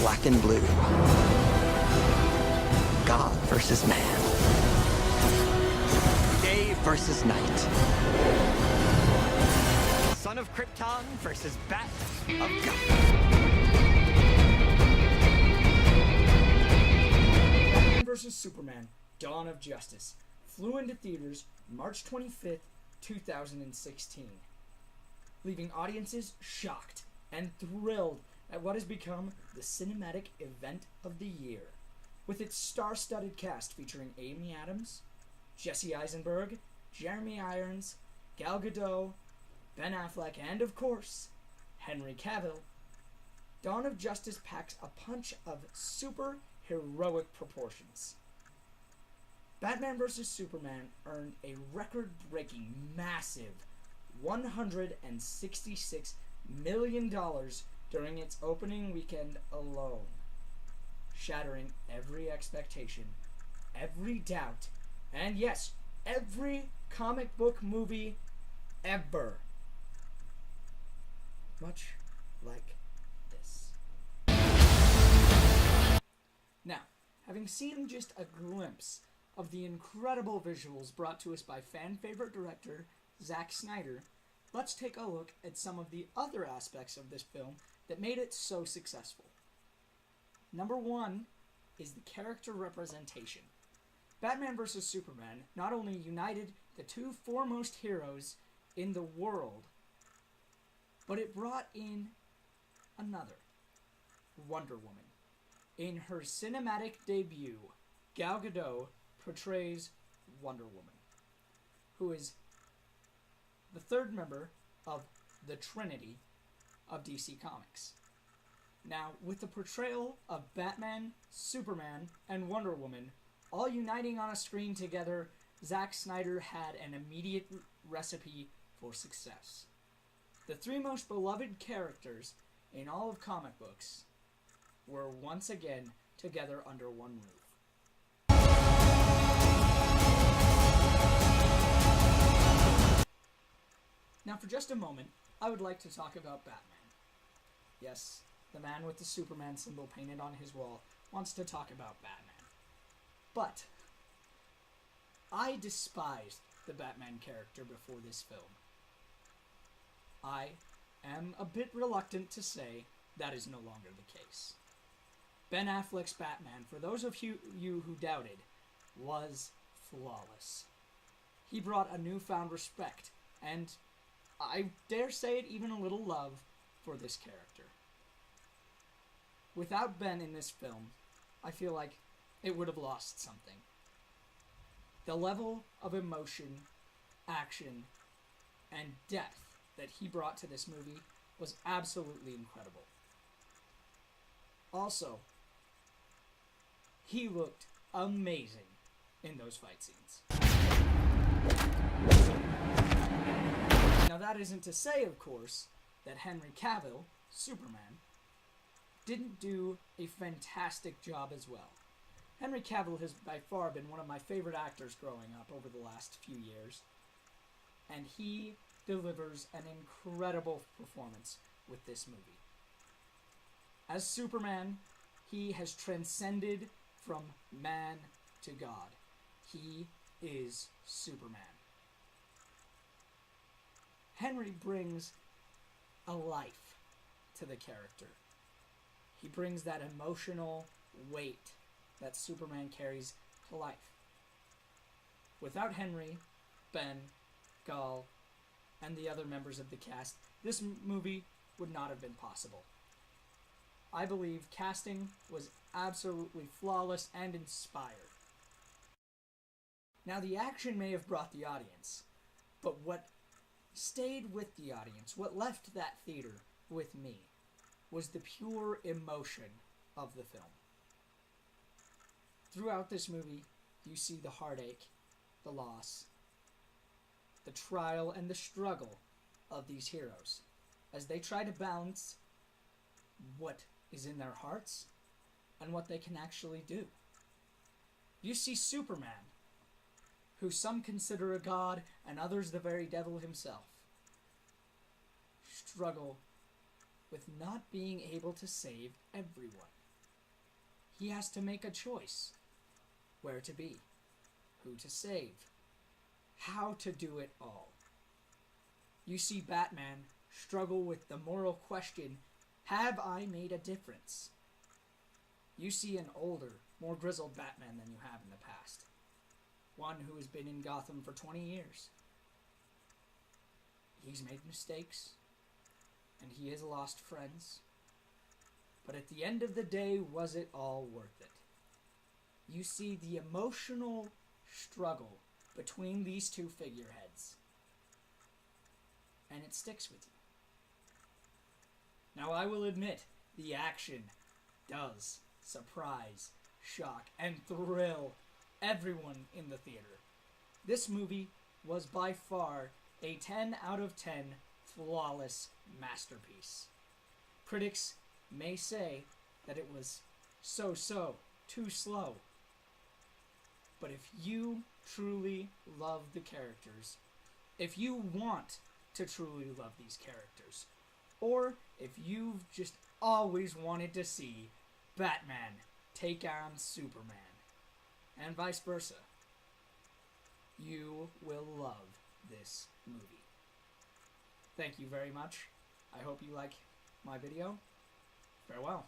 black and blue. God versus man. Day versus night. Son of Krypton versus Bat of God. Batman vs. Superman, Dawn of Justice, flew into theaters March 25th, 2016, leaving audiences shocked and thrilled at what has become the cinematic event of the year, with its star-studded cast featuring Amy Adams, Jesse Eisenberg, Jeremy Irons, Gal Gadot, Ben Affleck, and, of course, Henry Cavill. Dawn of Justice packs a punch of super-heroic proportions. Batman vs. Superman earned a record-breaking, massive $166 million during its opening weekend alone, shattering every expectation, every doubt, and yes, every comic book movie ever. Much like this. Now, having seen just a glimpse of the incredible visuals brought to us by fan-favorite director Zack Snyder, let's take a look at some of the other aspects of this film that made it so successful. Number one is the character representation. Batman vs. Superman not only united the two foremost heroes in the world, but it brought in another, Wonder Woman. In her cinematic debut, Gal Gadot portrays Wonder Woman, who is the third member of the Trinity of DC Comics. Now, with the portrayal of Batman, Superman, and Wonder Woman all uniting on a screen together, Zack Snyder had an immediate recipe for success. The three most beloved characters in all of comic books were once again together under one roof. Now, for just a moment, I would like to talk about Batman. Yes, the man with the Superman symbol painted on his wall wants to talk about Batman. But I despised the Batman character before this film. I am a bit reluctant to say that is no longer the case. Ben Affleck's Batman, for those of you who doubted, was flawless. He brought a newfound respect, and I dare say it, even a little love for this character. Without Ben in this film, I feel like it would have lost something. The level of emotion, action, and depth that he brought to this movie was absolutely incredible. Also, he looked amazing in those fight scenes. Now, that isn't to say, of course, that Henry Cavill, Superman, didn't do a fantastic job as well. Henry Cavill has by far been one of my favorite actors growing up over the last few years, and he delivers an incredible performance with this movie. As Superman, he has transcended from man to God. He is Superman. Henry brings a life to the character. He brings that emotional weight that Superman carries to life. Without Henry, Ben, Gal, and the other members of the cast, this movie would not have been possible. I believe casting was absolutely flawless and inspired. Now, the action may have brought the audience, but what stayed with the audience, what left that theater with me, was the pure emotion of the film. Throughout this movie, you see the heartache, the loss, the trial, and the struggle of these heroes as they try to balance what is in their hearts and what they can actually do. You see Superman, who some consider a god and others the very devil himself, struggle with not being able to save everyone. he has to make a choice. Where to be, who to save, how to do it all. You see Batman struggle with the moral question, have I made a difference? You see an older, more grizzled Batman than you have in the past. One who has been in Gotham for 20 years. He's made mistakes, and he has lost friends. But at the end of the day, was it all worth it? You see the emotional struggle between these two figureheads. And it sticks with you. Now, I will admit, the action does surprise, shock, and thrill everyone in the theater. This movie was by far a 10 out of 10 flawless masterpiece. Critics may say that it was so-so, too slow. But if you truly love the characters, if you want to truly love these characters, or if you've just always wanted to see Batman take on Superman, and vice versa, you will love this movie. Thank you very much. I hope you like my video. Farewell.